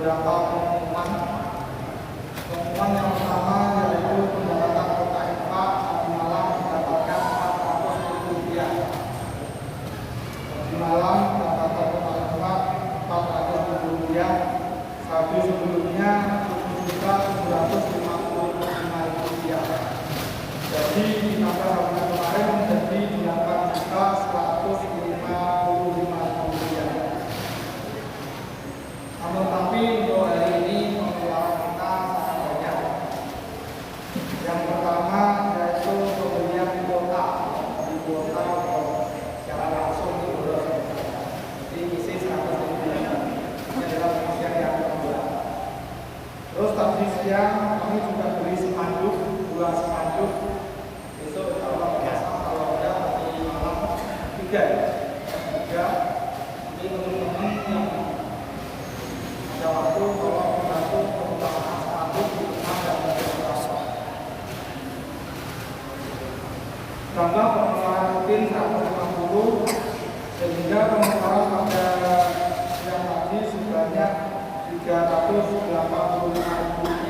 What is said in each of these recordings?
beberapa pengumuman. Pengumuman yang pertama yaitu pendapatan kota IPA di Malang mendapatkan Rp400.000. Di Malang pendapatan kota IPA Rp400.000. Satu sebelumnya Rp7.755.000. Jadi ditambah sama kemarin menjadi Rp8.155.000. Namun tapi untuk hari ini pengeluaran kita sangat banyak. Yang pertama yaitu pembelian kuota di kuota secara langsung di Boros. Jadi isi 100.000. Ini adalah pengisian yang kedua. Terus tadi siang kami juga beli spanduk, 2 spanduk. Besok kalau biasa kalau ada di Malang 3 ya. Jadi teman-teman yang ada waktu tolong membantu pembukaan spanduk di rumah dan di kosong. Tambah pengeluaran rutin 150 sehingga pengeluaran pada yang tadi sebanyak Rp385.000.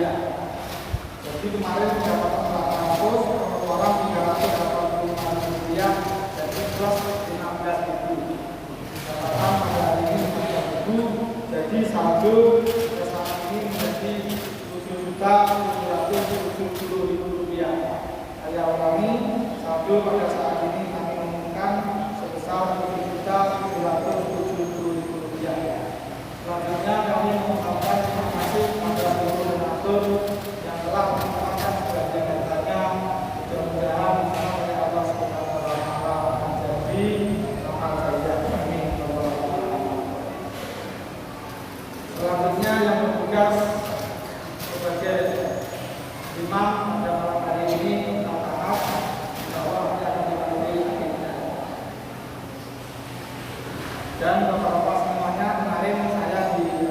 Jadi kemarin pendapatan 400, pengeluaran Rp385.000, jadi plus 15.000. Pendapatan pada hari ini 3.000, jadi saldo bersama ini menjadi Rp7.770.000. Saya ulangi, saldo pada saat ini kami umumkan sebesar Rp7.770.000. Selanjutnya kami mengucapkan terima kasih kepada seluruh donatur yang telah mengucapkan sebagian datanya. Mudah-mudahan oleh Allah Subhanahu wa Ta'ala menjadi tempat saja kami. Selanjutnya yang bertugas sebagai imam pada malam hari ini minta maaf bahwa tidak dipanggil akhirnya. Dan beberapa semuanya kemarin saya dari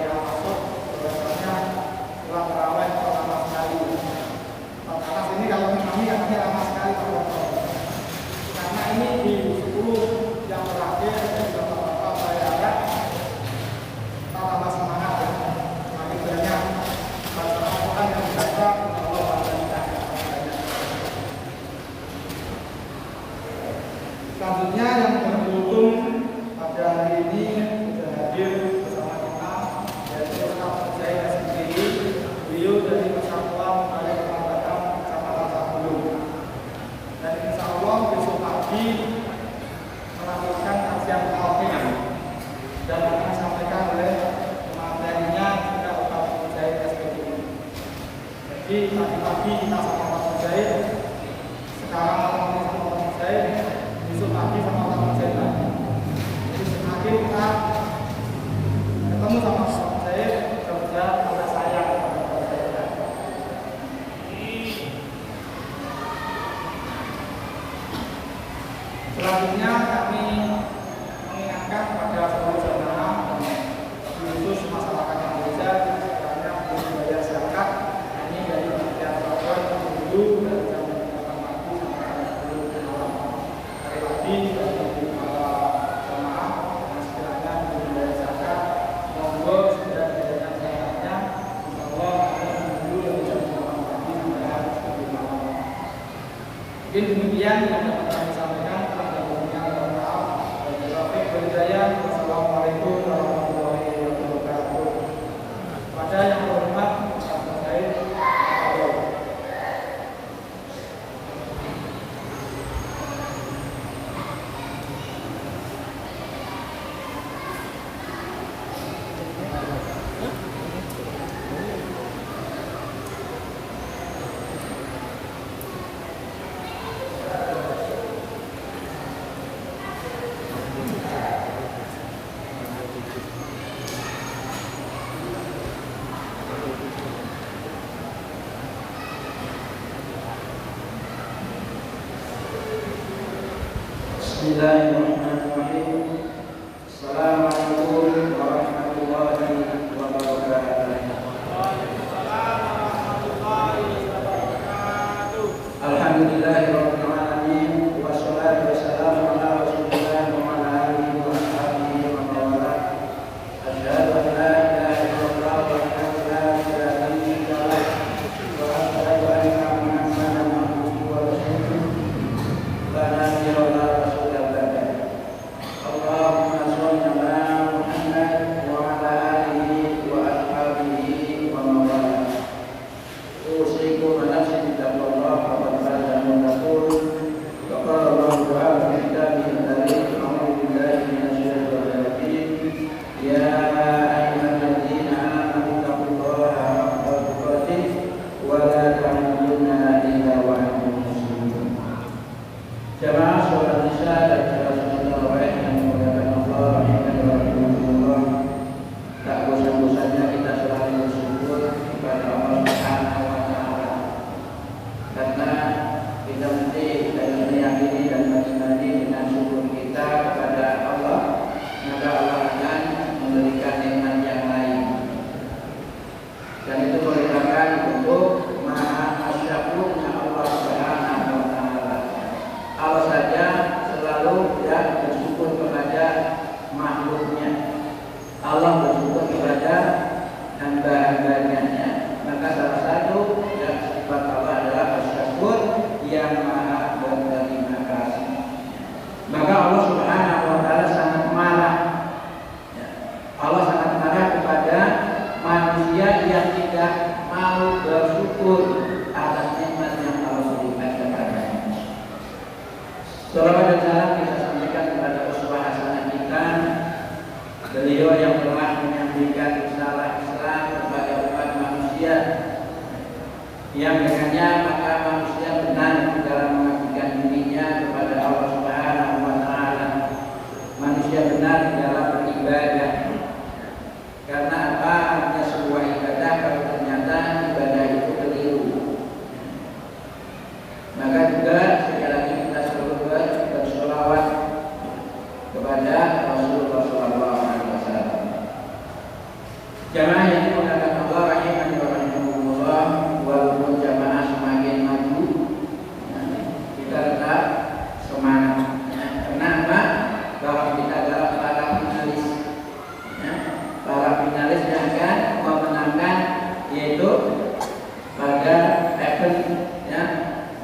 masuk biasanya pulang terawih lama sekali. Panas ini kalau kami katanya lama sekali karena ini di 10 yang terakhir dan beberapa saya harap kita tambah semangat ya. Semakin banyak baca Al-Quran yang dibaca Allah berikan. Selanjutnya yang beruntung pada hari ini sudah hadir bersama kita yaitu Ustaz Zaid sendiri. Beliau dari Persatuan Balai Kebanggaan Kecamatan Sabulu. Dan insya Allah besok pagi melakukan kajian tauhid dan akan disampaikan oleh materinya juga Ustaz Zaid SPDI. Jadi tadi pagi kita sama Ustaz Zaid, sekarang malam ini sama Ustaz Zaid, besok pagi sama Ustaz Zaid lagi. Jadi semakin kita ketemu sama Ustaz Zaid, mudah-mudahan ada sayang kepada Ustaz Zaid. Selanjutnya kami mengingatkan kepada seluruh jamaah khusus masyarakat Indonesia sebenarnya membayar zakat ini dari bagian pelabuhan dulu dari jam 8 pagi sampai jam 10 malam. Sekali lagi bagi para jamaah yang sekiranya membayar zakat, monggo segera dibayarkan zakatnya. Insyaallah akan menunggu dari jam 8 pagi sampai jam 10 malam. Mungkin demikian yang dapat kami sampaikan. Wassalamualaikum warahmatullahi wabarakatuh. Pada yang terhormat Ustaz Zaid, Bismillahirrahmanirrahim. Assalamualaikum warahmatullahi wabarakatuh. Alhamdulillahirabbil alamin wassalatu wassalamu ala Rasulillah wa ala alihi wa sahbihi wa man wala. Asyhadu an la mau bersyukur atas nikmat yang Allah berikan kepadanya. Salawat dan salam kita sampaikan kepada uswah hasanah kita, beliau yang telah menyampaikan risalah Islam kepada umat manusia, yang dengannya maka manusia benar dalam mengabdikan dirinya kepada Allah Subhanahu wa Ta'ala. Manusia benar dalam beribadah. Karena apa? Hanya sebuah ibadah kalau ternyata ibadah itu keliru. Maka juga sekali lagi kita selalu bersolawat kepada Rasulullah SAW. Jamaah yang dimuliakan Allah rahimani wa rahimakumullah, walaupun jamaah semakin maju, kita tetap semangat. Kenapa? Bahwa kita adalah para finalis, para finalis yang akan memenangkan, yaitu pada event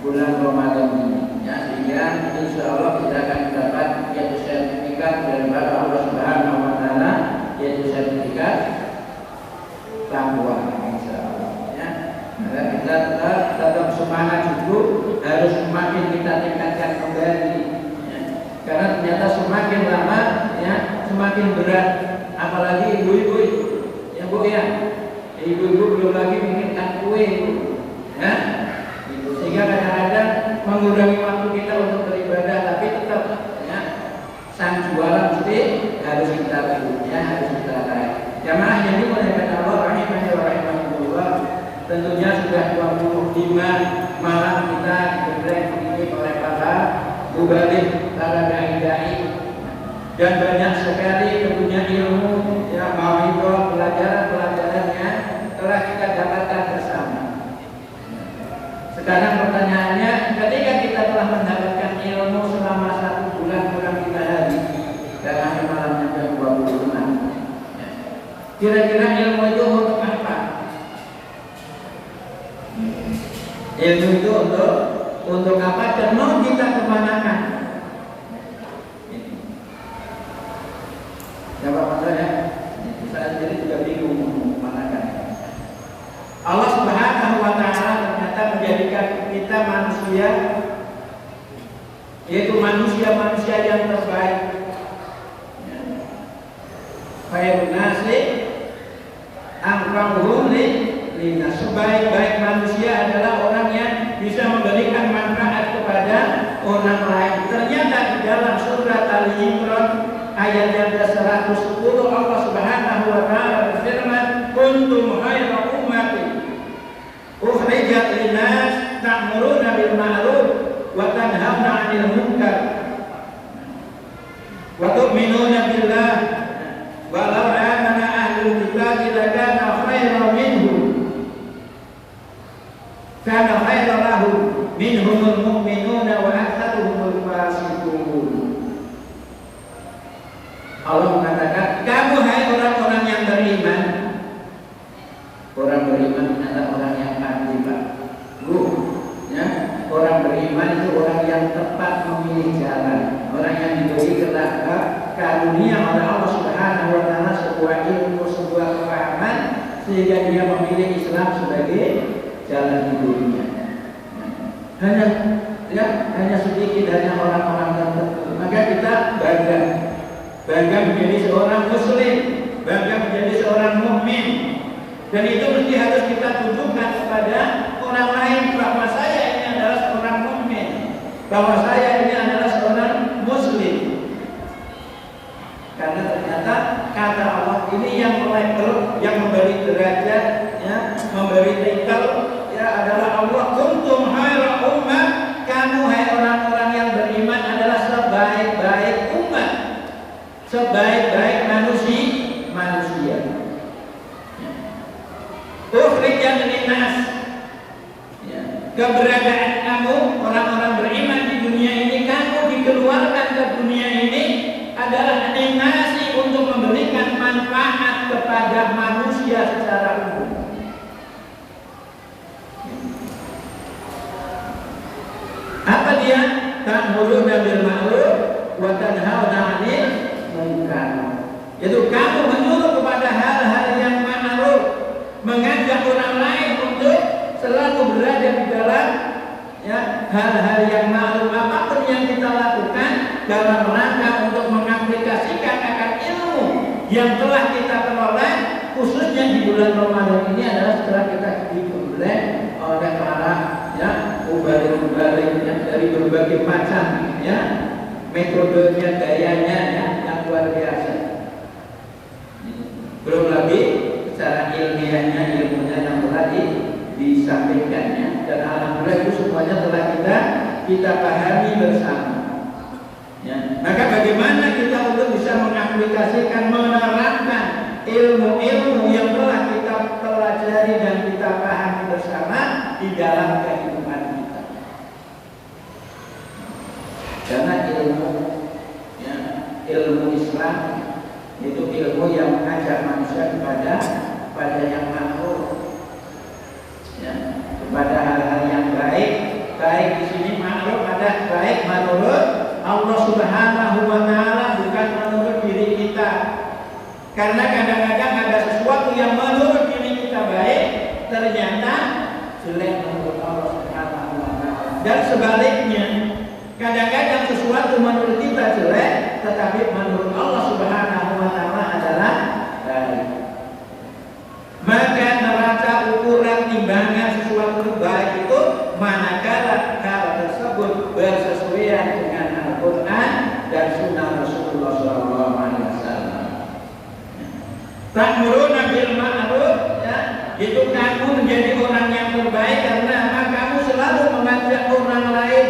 bulan Ramadan ini. Sehingga insya Allah kita akan dapat yaitu sertifikat daripada Allah Subhanahu wa Ta'ala, yaitu sertifikat takwa, insya Allah. Maka kita tetap semangat juga, harus semakin kita tingkatkan kembali. Karena ternyata semakin lama semakin berat, apalagi ibu-ibu yang ibu-ibu belum lagi bikinkan kue, sehingga kadang-kadang mengurangi waktu kita untuk beribadah, tapi tetap sang jualan mesti harus kita harus kita raih. Jamaah yang dimuliakan Allah rahimani wa rahimakumullah, tentunya sudah 25 malam kita diberi ini oleh para mubaligh, para dai-dai, dan banyak sekali tentunya ilmu mauidhah, pelajaran-pelajarannya telah kita dapatkan bersama. Sekarang pertanyaannya, ketika kita telah mendapatkan ilmu selama 1 bulan kurang 3 hari dan akhir malamnya jam 26, kira-kira ilmu itu untuk apa? Ilmu itu untuk apa dan mau kita kemanakan? Jawab saya, saya sendiri juga bingung kemanakan. Allah Subhanahu wa Ta'ala ternyata menjadikan kita manusia, yaitu manusia-manusia yang terbaik. Khairun nasi anfa'uhum linnas. Sebaik-baik manusia adalah orang yang bisa memberikan manfaat kepada orang lain. Ternyata di dalam surat Al-Imran ayat yang ke-110 Allah Subhanahu wa Ta'ala berfirman, kuntum khairu ummatin ukhrijat linnas ta'muruna bil ma'ruf wa tanhauna 'anil munkar wa tu'minuna billah wa law amana ahlul kitabi lakana khairan minhum kana khairan lahum minhumul mu'minuna wa aktsaruhumul fasiqun. Allah mengatakan, kamu hai orang-orang yang beriman. Orang beriman adalah orang yang pasti, Pak. Orang beriman itu orang yang tepat memilih jalan, orang yang diberi karunia oleh Allah Subhanahu wa Ta'ala sebuah ilmu, sebuah kefahaman, sehingga dia memilih Islam sebagai jalan hidupnya. Hanya sedikit, hanya orang-orang tertentu. Maka kita bangga menjadi seorang muslim, bangga menjadi seorang mukmin. Dan itu mesti harus kita tunjukkan kepada orang lain bahwa saya ini adalah seorang mukmin, bahwa saya ini adalah seorang muslim. Karena ternyata kata Allah ini yang melevel, yang memberi derajat, memberi titel, adalah Allah. Kuntum khairu ummah, kamu hai orang-orang yang beriman adalah sebaik-baik umat, sebaik-baik manusia. Ukhrijat linnas, keberadaan kamu orang-orang beriman di dunia ini, kamu dikeluarkan ke dunia ini adalah animasi untuk memberikan manfaat kepada manusia secara umum. Apa dia? Ta'muruna bil ma'ruf wa tanhauna 'anil munkar. Yaitu kamu menyuruh kepada hal-hal yang ma'ruf, mengajak orang lain untuk hal-hal yang ma'ruf apapun yang kita lakukan dalam rangka untuk mengaplikasikan akan ilmu yang telah kita peroleh, khususnya di bulan Ramadan ini adalah setelah kita diperoleh oleh para ubarik-ubarik yang dari berbagai macam metodenya, gayanya yang luar biasa. Belum lagi secara ilmiahnya, ilmunya yang telah disampaikannya, dan alhamdulillah itu semuanya telah kita pahami bersama. Maka bagaimana kita untuk bisa mengaplikasikan, menerapkan ilmu-ilmu yang telah kita pelajari dan kita pahami bersama di dalam kehidupan kita. Karena ilmu Islam itu ilmu yang mengajak manusia kepada yang makruh, kepada hal-hal yang baik. Baik di sini makruh ada baik menurut Allah Subhanahu wa Ta'ala, bukan menurut diri kita. Karena kadang-kadang ada sesuatu yang menurut diri kita baik, ternyata jelek menurut Allah Subhanahu wa Ta'ala. Dan sebaliknya, kadang-kadang sesuatu menurut kita jelek, tetapi menurut Allah Subhanahu wa Ta'ala adalah baik. Maka neraca ukuran timbangan sesuatu baik itu manakala hal tersebut bersesuaian dengan Al-Quran dan Sunnah Rasulullah SAW. Ta'muruna bil ma'ruf, itu kamu menjadi orang yang terbaik karena kamu selalu mengajak orang lain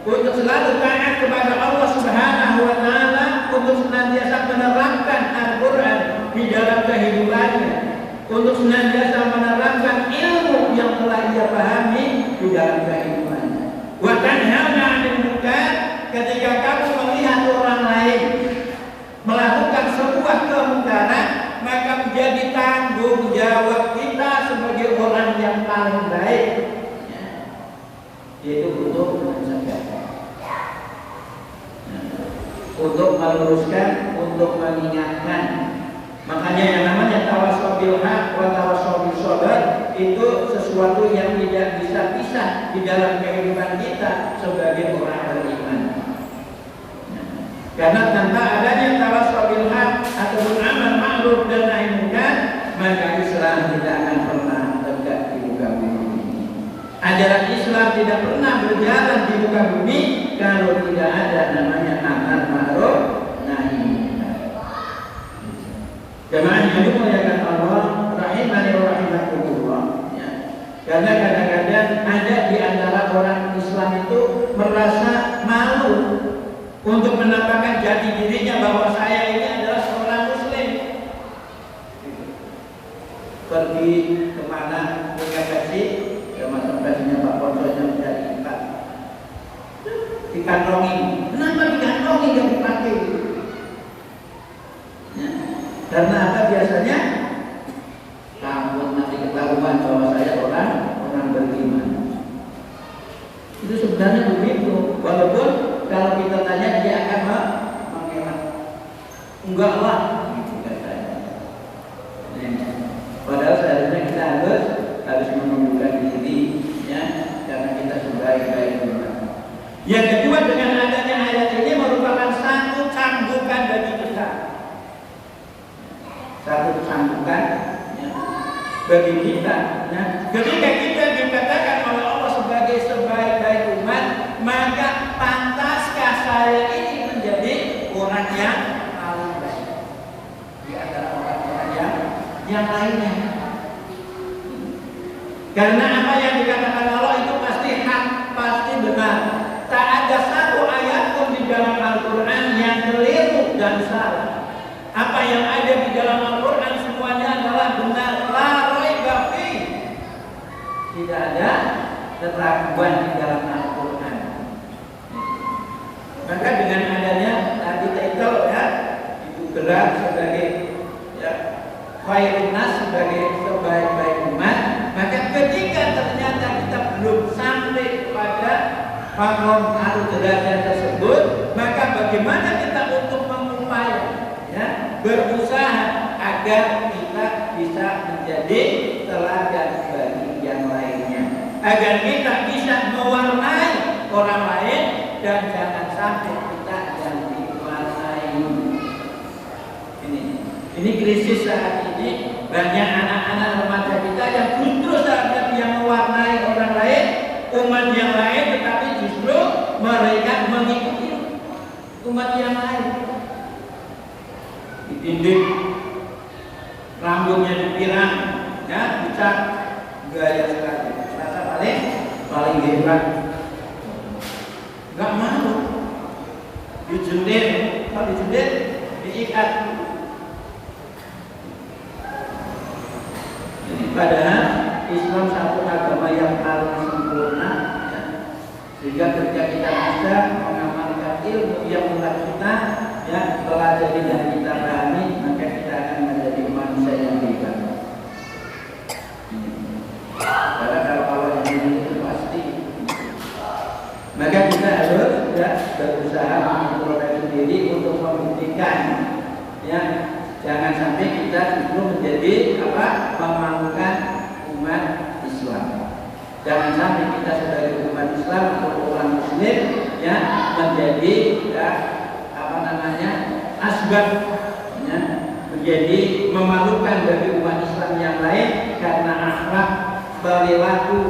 untuk selalu taat kepada Allah Subhanahu wa Ta'ala, untuk senantiasa menerapkan Al-Quran di dalam kehidupannya, untuk senantiasa menerapkan ilmu yang telah dia pahami di dalam kehidupannya. Wa tanhauna 'anil munkar, ketika kamu melihat orang lain melakukan sebuah kemungkaran, maka menjadi tanggung jawab kita sebagai orang yang paling baik, yaitu untuk mencegah, untuk meluruskan, untuk mengingatkan. Makanya yang namanya tawassul bil haq wa tawassul bis sabr itu sesuatu yang tidak bisa pisah di dalam kehidupan kita sebagai orang beriman. Karena tanpa adanya tawassul bil haq atau amal ma'ruf dan nahi munkar, maka Islam tidak akan pernah tegak di muka bumi ini. Ajaran Islam tidak pernah berjalan di muka bumi kalau tidak ada namanya amal ma'ruf nahi munkar. Jemaah yang dimuliakan Allah rahimani wa rahimakumullah. Karena kadang-kadang ada di antara orang Islam itu merasa malu untuk menampakkan jati dirinya bahwa saya ini adalah seorang Muslim. Pergi kemana punya gaji, termasuk gajinya Pak Ponconya menjadi 4. Dikantongi. Kenapa dikantongi dan dipakai? Karena apa biasanya? Kamu nanti ketahuan bahwa saya orang beriman. Itu sebenarnya begitu. Walaupun kalau kita tanya dia akan mengelak. Enggak lah, gitu katanya. Padahal seharusnya kita harus menundukkan diri, karena kita sebaik-baik orang. Yang kedua, dengan adanya ayat ini merupakan satu cambukan bagi kita. Satu cambukan bagi kita. Ketika kita dikatakan oleh Allah sebagai sebaik-baik umat, maka pantaskah saya ini menjadi orang yang paling baik di antara orang-orang yang lainnya? Karena apa yang dikatakan Allah itu pasti hak, pasti benar. Tak ada satu ayat pun di dalam Al-Quran yang keliru dan salah. Apa yang ada di dalam Al-Quran semuanya adalah benar. La raiba fi. Tidak ada keraguan di dalam Al-Quran. Maka dengan adanya tadi title itu gelar sebagai khairun nas, sebagai sebaik-baik umat, maka ketika ternyata kita belum sampai pada maqam atau derajat tersebut, maka bagaimana kita untuk mengupayakan, berusaha agar kita bisa menjadi teladan bagi yang lainnya. agar kita bisa mewarnai orang lain dan jangan sampai kita yang diwarnai. Ini krisis saat ini, banyak anak-anak remaja kita yang justru saat dia mewarnai orang lain, umat yang lain, tetapi justru mereka mengikuti umat yang lain. Ditindik, rambutnya dipirang, ya, dicat, gaya sekali. Rasa paling hebat. Gak malu, dijendir, kalau dijendir diikat. Padahal Islam satu agama yang paling sempurna, ya. Sehingga ketika kita bisa mengamalkan ilmu yang telah kita, ya, pelajari dan kita pahami, maka kita akan menjadi manusia yang hebat. Karena kalau Allah yang itu pasti, maka kita harus, ya, berusaha mengintrospeksi diri untuk membuktikan, ya. Jangan sampai kita justru menjadi memalukan umat Islam. Jangan sampai kita sebagai umat Islam atau orang Muslim, ya, menjadi, ya, asbab, ya, menjadi memalukan bagi umat Islam yang lain karena akhlak, perilaku,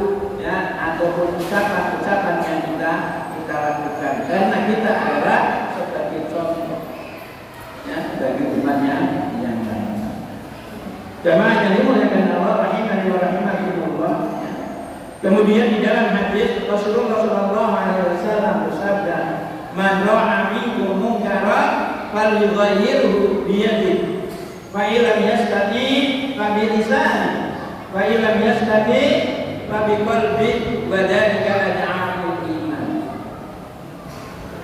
ya, ataupun ucapan-ucapan yang kita lakukan. Karena kita adalah sebagai contoh, ya, bagi umat yang lain. Jamaah yang dimuliakan Allah rahimani wa rahimakumullah. Kemudian di dalam hadis Rasulullah sallallahu alaihi wasallam bersabda, "Man ra'a minkum munkaran falyughayyirhu bi yadihi, fa illam yastati fa bi lisanihi, fa illam yastati fa bi qalbihi, wa dzalika ad'aful iman."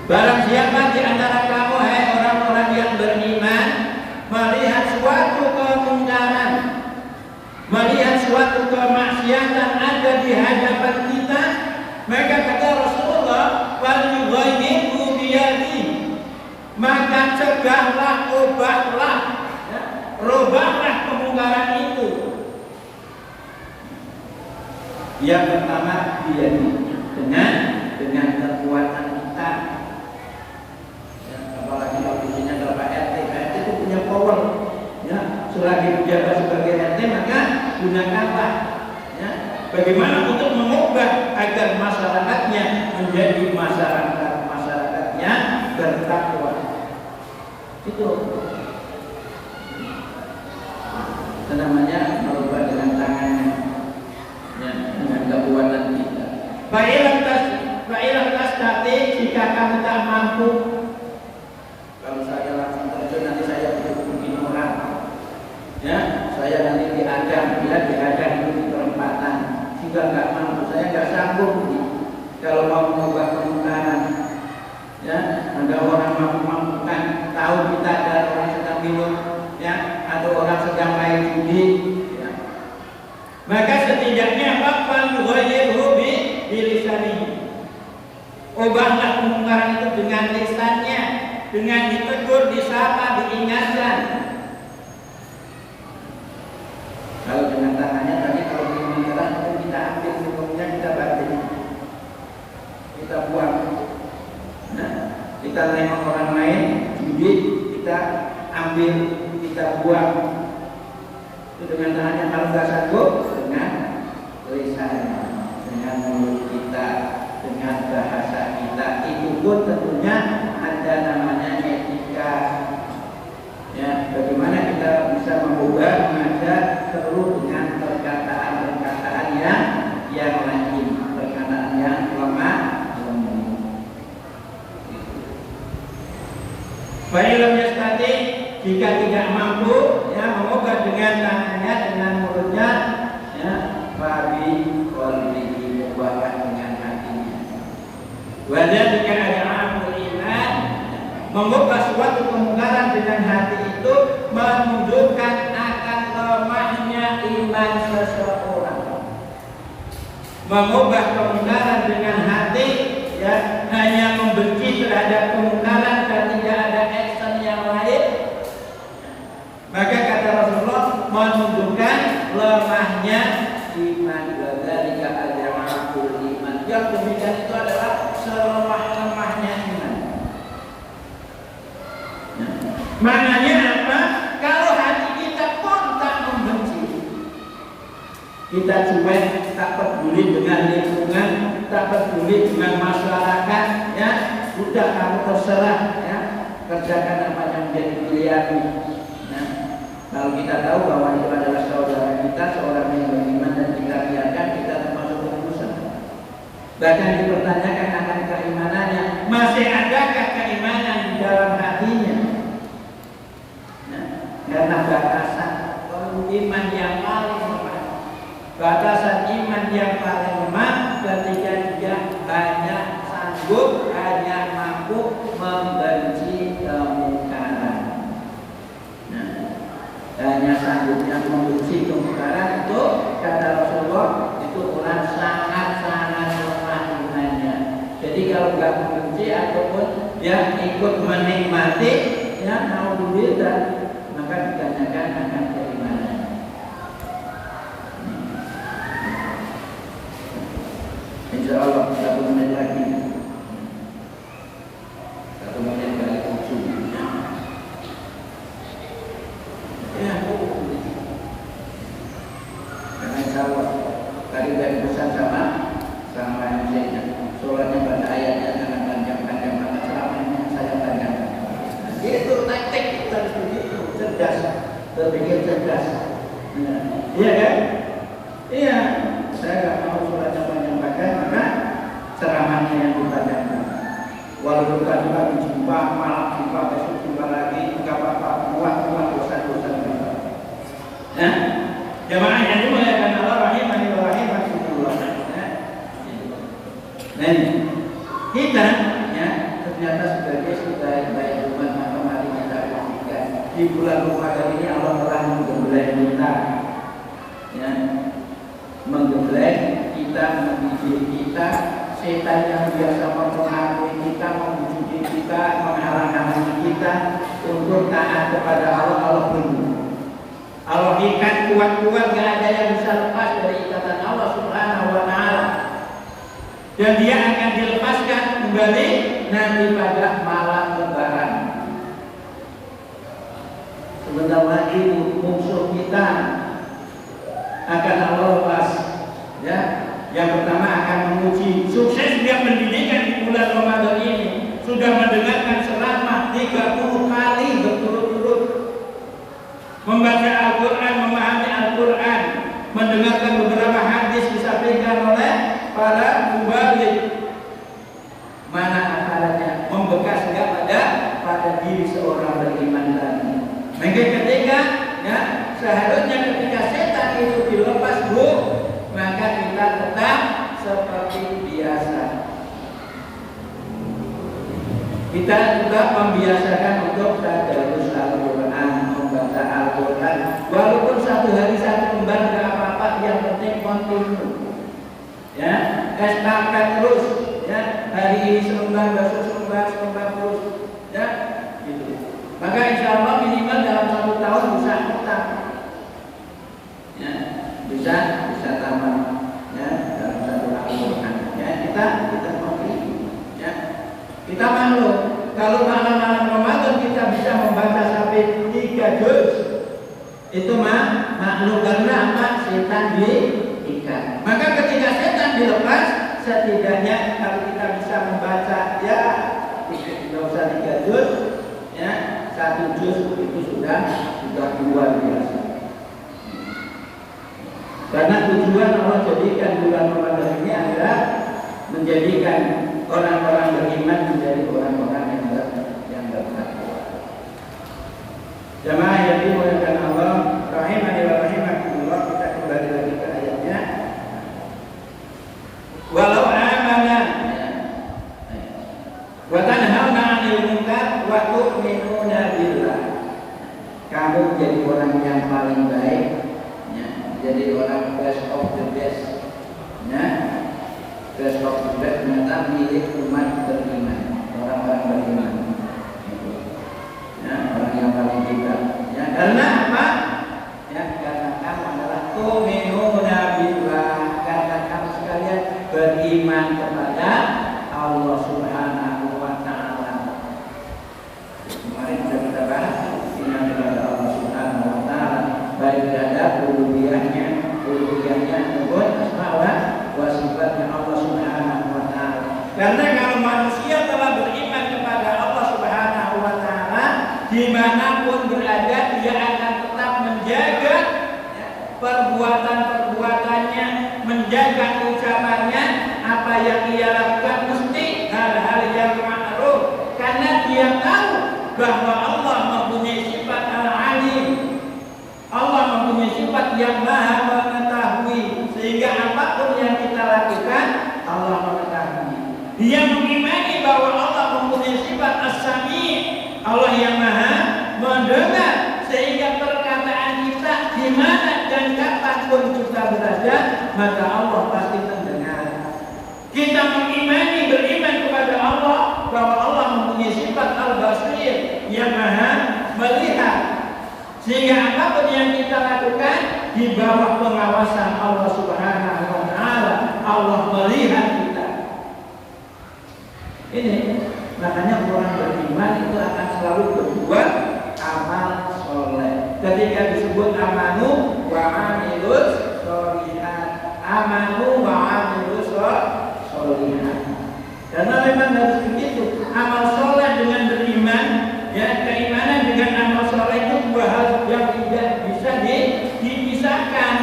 Barang siapa di antara kamu, hai orang-orang yang beriman, melihat suatu kemungkaran, melihat suatu kemaksiatan ada di hadapan kita, maka kata Rasulullah, "Falyughayyirhu biyadihi," maka cegahlah, ubahlah, ya, rubahlah kemungkaran itu. Yang pertama biyadihi, dengan kekuatan kita. Apalagi kalau di sini ada Pak RT itu punya power, ya. Selagi menjabat sebagai RT maka gunakanlah, ya. Bagaimana untuk mengubah agar masyarakatnya menjadi masyarakat yang bertakwa. Itu namanya merubah dengan tangannya, ya, dengan kekuatan kita. Baiklah tadi jika kamu tak mampu. Kalau saya langsung terjun nanti saya bikin orang, ya, saya nanti diadang itu di perempatan. Jika nggak mampu, saya nggak sanggup. Kalau mau mengubah kemungkaran, ya, ada orang mampu-mampukan, tahu kita ada orang sedang minum, ya, atau orang sedang main judi, ya. Maka setidaknya ubahlah kemungkaran itu dengan lisannya, dengan ditegur, disapa, diingatkan. Kalau dengan tangannya tadi, kalau kemungkaran itu kita ambil minumnya, kita batin, kita buang. Nah, kita nengok orang lain judi, kita ambil, kita buang. Itu dengan tangannya. Kalau nggak sanggup, dengan lisannya, dengan mulut kita, dengan bahasa kita. Itu pun tentunya ada namanya etika, ya, bagaimana kita bisa mengubah, mengajar perlu dengan perkataan-perkataan yang lain, perkataan yang lemah lembut. Fa'ilam yastati, jika tidak mampu, ya, mengubah dengan tangannya, dengan mulutnya, ya, fabi qalbihi, ubahkan dengan hatinya. Wadzalika ad'aful iman, mengubah suatu kemungkaran dengan hati itu menunjukkan akan lemahnya iman seseorang. Mengubah kemungkaran dengan hati, ya, hanya membenci terhadap kemungkaran dan tidak ada action yang lain, maka kata Rasulullah menunjukkan lemahnya iman. Wadzalika ad'aful bilang demikian itu adalah selemah-lemahnya iman. Ya. Maknanya apa? Kalau hati kita pun tak membenci, kita cuek, tak peduli dengan lingkungan, tak peduli dengan masyarakat, ya sudah kamu terserah, ya kerjakan apa yang menjadi pilihanmu. Nah, kalau kita tahu bahwa itu adalah saudara kita, seorang yang beriman dan kita biarkan, kita termasuk berdosa. Bahkan dipertanyakan akan keimanannya, masih adakah keimanan di dalam hatinya? Nah, karena batasan iman yang paling lemah, batasan iman yang paling lemah ketika dia hanya sanggup, hanya mampu membenci kemungkaran. Nah, hanya sanggupnya membenci kemungkaran itu kata Rasulullah itu orang sangat-sangat lemah imannya. Jadi kalau nggak membenci ataupun dia ikut menikmati, ya naudzubillah, maka ditanyakan akan keimanan. Insya Allah 1 menit lagi. 1 menit kali 7. Ya, karena insya Allah tadi dari pesan sama MC-nya. Soalnya pada ayatnya jangan panjang-panjang, maka ceramahnya saya panjangkan. Itu taktik kita harus begitu, cerdas, berpikir cerdas. Iya kan? Iya. Saya nggak mau suratnya panjang-panjang, maka ceramahnya yang dipanjangkan. Walaupun tadi pagi jumpa, malam jumpa, besok jumpa lagi, nggak apa-apa. Muat dosa-dosa kita. Nah, jamaah yang dimuliakan Allah rahimani wa rahimakumullah. Nah, kita ya ternyata sebagai sebaik umat maka mari kita perhatikan di bulan Ramadan ini Allah telah menggembleng kita, ya, menggembleng kita, mendidik kita. Setan yang biasa mempengaruhi kita, membujuk kita, menghalang-halangi kita untuk taat kepada Allah, Allah beri. Allah ikat kuat-kuat, gak ada yang bisa lepas dari ikatan Allah Subhanahu wa Ta'ala. Dan dia akan dilepaskan kembali nanti pada malam Lebaran. Sebentar lagi musuh kita akan Allah lepas. Ya, yang pertama akan menguji sukses dia pendidikan di bulan Ramadan ini. Sudah mendengarkan selama 30 kali berturut-turut membaca Al-Quran, memahami Al-Quran, mendengarkan beberapa hadis disampaikan oleh para mubalik. Mana hafalannya membekas enggak pada diri seorang beriman tadi. Maka ketika ya seharusnya ketika setan itu dilepas maka kita tetap seperti biasa. Kita juga membiasakan untuk tadarus Al-Quran, membaca Al-Quran. Walaupun 1 hari 1 lembar tidak apa-apa, yang penting kontinu. Ya, estafet terus. Ya, hari ini selembar, besok selembar terus. Ya, gitu. Maka insya Allah minimal dalam 1 tahun bisa tetap. Ya, bisa tamat. Ya, dalam 1 Al-Quran. Ya, kita kontinu. Ya. Kita maklum kalau malam-malam Ramadan kita bisa membaca sampai 3 juz, itu maklum karena apa? Setan diikat. Maka ketika setan dilepas, setidaknya kalau kita bisa membaca ya tidak usah 3 juz, ya 1 juz itu sudah luar biasa. Karena tujuan Allah jadikan bulan Ramadan ini adalah menjadikan orang-orang beriman menjadi orang-orang yang bertakwa. Jamaah yang dimuliakan Allah, rahimani wa rahimakumullah, kita kembali lagi ke ayatnya. Walau amana wa tanhauna 'anil munkar wa tu'minuna billah. Kamu jadi orang yang paling baik, ya, jadi orang best of the best. Ya. Besok ternyata milik umat beriman, orang-orang beriman, ya, orang yang paling kita. Ya, karena apa? Ya, karena kamu adalah tu'minuna billah, karena kamu sekalian beriman uluhiyahnya menurut asma wa sifatnya Allah Subhanahu wa taala. Karena kalau manusia telah beriman kepada Allah Subhanahu wa taala, dimanapun berada dia akan tetap menjaga perbuatan-perbuatannya, menjaga ucapannya, apa yang ia lakukan mesti hal-hal yang ma'ruf, karena dia tahu bahwa Allah mempunyai sifat al-alim, Allah mempunyai sifat yang maha mengetahui, sehingga apapun yang kita lakukan Allah mengetahui. Dia mengimani bahwa Allah mempunyai sifat as-sami', Allah yang maha mendengar, sehingga perkataan kita di mana dan kapanpun kita berada, maka Allah pasti mendengar. Kita beriman kepada Allah bahwa Allah mempunyai sifat al-basir, yang maha melihat, sehingga apapun yang kita lakukan di bawah pengawasan Allah Subhanahu wa taala. Allah melihat kita. Ini makanya orang beriman itu akan selalu berbuat amal soleh. Ketika disebut amanu wa amilus sholihat, amanu wa amilus sholihat, karena memang harus begitu. Amal soleh dengan beriman, ya, keimanan dengan amal soleh itu dua hal yang tidak bisa dipisahkan.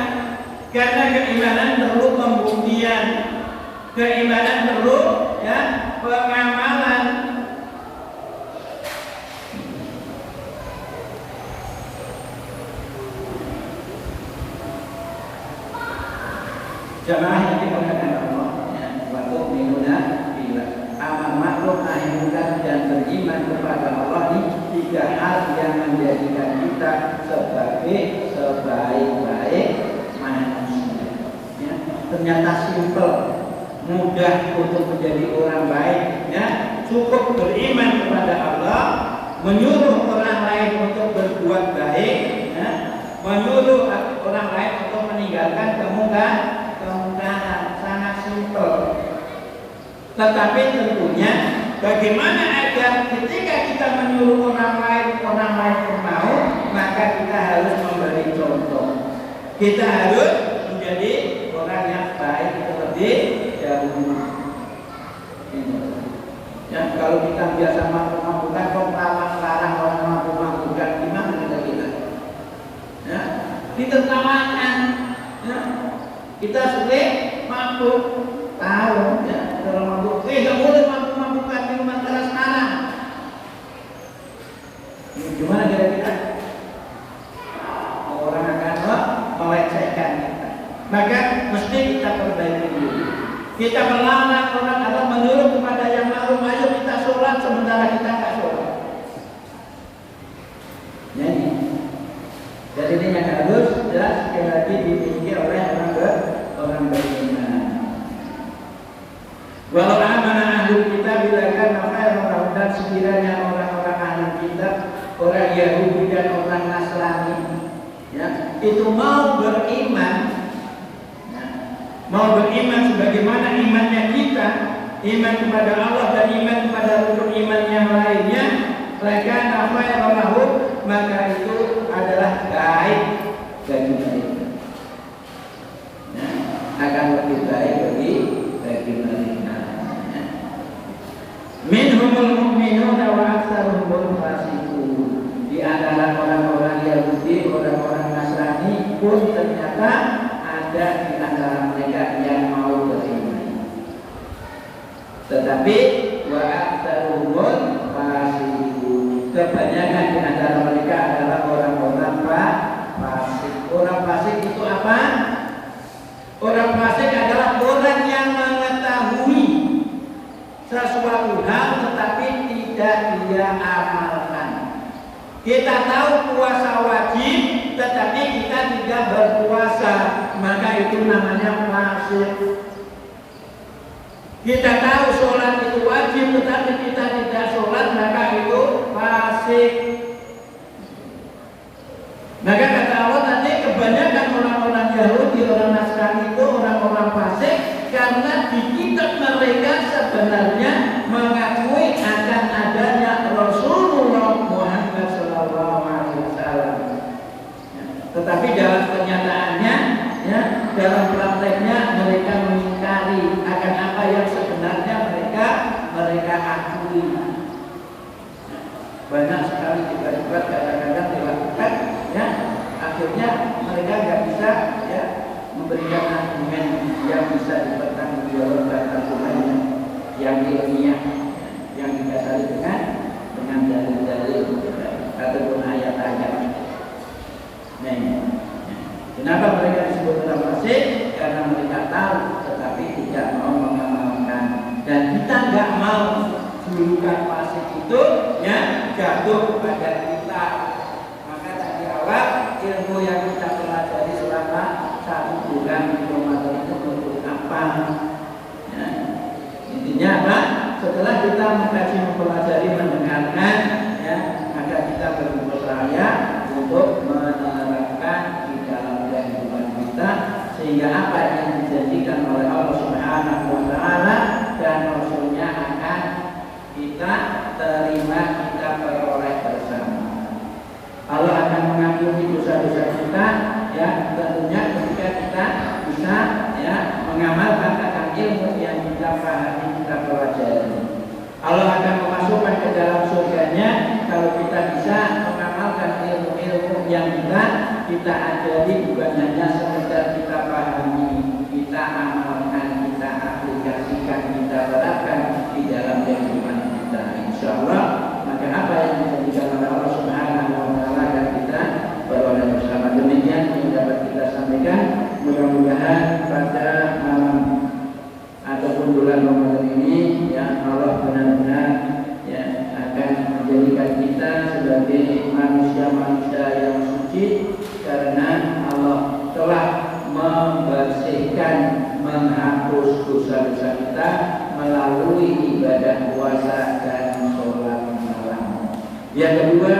Karena keimanan perlu pembuktian, keimanan perlu ya pengamalan. Jamaah yang dimuliakan Allah, ya, waktu minuna bila amal makhluk ahirukan dan beriman kepada Allah ini tiga hal yang menjadikan kita sebagai sebaik-baik manusia. Ya, ternyata simpel, mudah untuk menjadi orang baik. Ya, cukup beriman kepada Allah, menyuruh orang lain untuk berbuat baik, ya, menyuruh orang lain untuk meninggalkan kemungkaran. Sangat simpel. Tetapi tentunya bagaimana agar ketika kita menyuruh orang lain mau, maka kita harus memberi contoh. Kita harus menjadi orang yang baik terlebih dahulu. Ya, kalau kita biasa mampu-mampukan, kok larang orang mampu-mampukan, gimana kita? Ya, ditertawakan. Ya, kita sudah mampu tahu, ya, kalau mampu, tidak boleh mampu-mampukan minuman keras sekarang. Gimana kira-kira? Orang akan melecehkan kita. Maka mesti kita perbaiki dulu. Kita melarang orang atau menyuruh kepada yang ma'ruf, ayo kita sholat sementara kita nggak sholat. Jadi ini yang harus jelas sekali lagi dimiliki oleh orang beriman. Walau amanah ahli kitab bilakan maka dan sekiranya orang-orang ahli kitab, orang Yahudi dan orang Nasrani, ya, itu mau beriman, ya, mau beriman sebagaimana imannya kita, iman kepada Allah dan iman kepada rukun iman yang lainnya, maka itu adalah baik bagi mereka. Akan lebih baik bagi mereka. Minhumul mu'minuna wa aktsaruhum fasiqun. Di antara orang-orang Yahudi, orang-orang Nasrani pun ternyata ada di antara mereka yang mau beriman. Tetapi wa aktsaruhum fasiqun. Kebanyakan di antara mereka adalah orang-orang fasik. Orang fasik itu apa? Orang fasik adalah orang yang mengetahui sesuatu hal tetapi tidak dia amalkan. Kita tahu puasa wajib tetapi kita tidak berpuasa, maka itu namanya fasik. Kita tahu sholat itu wajib tetapi kita tidak sholat, maka itu fasik. Maka kata Allah tadi, kebanyakan orang-orang Yahudi, orang Nasrani itu orang-orang fasik karena di kitab mereka sebenarnya mengakui akan adanya Rasulullah Muhammad SAW. Tetapi dalam kenyataannya, ya, dalam prakteknya mereka mengingkari akan apa yang sebenarnya mereka akui. Banyak sekali tiba-tiba kadang-kadang dilakukan, ya, akhirnya mereka nggak bisa, ya, memberikan argumen yang bisa dipertanggungjawabkan, argumen yang ilmiah, yang didasari dengan dalil-dalil ataupun ayat-ayat. Nah, kenapa mereka disebut orang fasik? Karena mereka tahu tetapi tidak mau mengamalkan. Dan kita nggak mau julukan fasik itu, ya, jatuh pada kita. Maka tadi awal ilmu yang kita pelajari selama 1 bulan di Ramadan itu untuk apa? Ya. Intinya apa? Setelah kita mengkaji, mempelajari, mendengarkan, ya, maka kita berupaya untuk menerapkan di dalam kehidupan kita, sehingga apa yang dijanjikan oleh Allah Subhanahu wa taala dan Rasulnya akan kita terima, kita peroleh bersama. Allah akan mengampuni dosa-dosa kita, ya, tentunya ketika kita bisa, ya, mengamalkan akan ilmu yang kita pahami, kita pelajari. Allah akan memasukkan ke dalam surganya kalau kita bisa mengamalkan ilmu-ilmu yang kita ajari, bukan hanya sekedar kita pahami, kita amalkan, kita aplikasikan, kita terapkan di dalam kehidupan kita. Insyaallah, maka apa yang dijadikan oleh Allah Subhanahu wa taala akan kita beroleh bersama. Demikian yang dapat kita sampaikan. Mudah-mudahan pada malam ataupun bulan Ramadan ini, ya, Allah benar-benar, ya, akan menjadikan kita sebagai manusia-manusia yang suci, karena Allah telah membersihkan, menghapus dosa-dosa kita melalui ibadah puasa dan sholat malam. Yang kedua,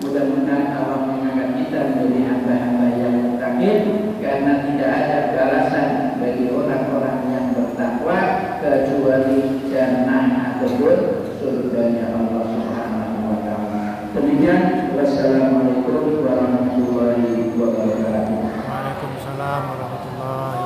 mudah-mudahan Allah mengangkat kita menjadi hamba-hamba yang mutakin, karena tidak ada balasan bagi orang-orang yang bertakwa kecuali jannah ataupun surganya Allah Subhanahu wa taala. Demikian, wassalamualaikum warahmatullahi wabarakatuh. Waalaikumsalam warahmatullahi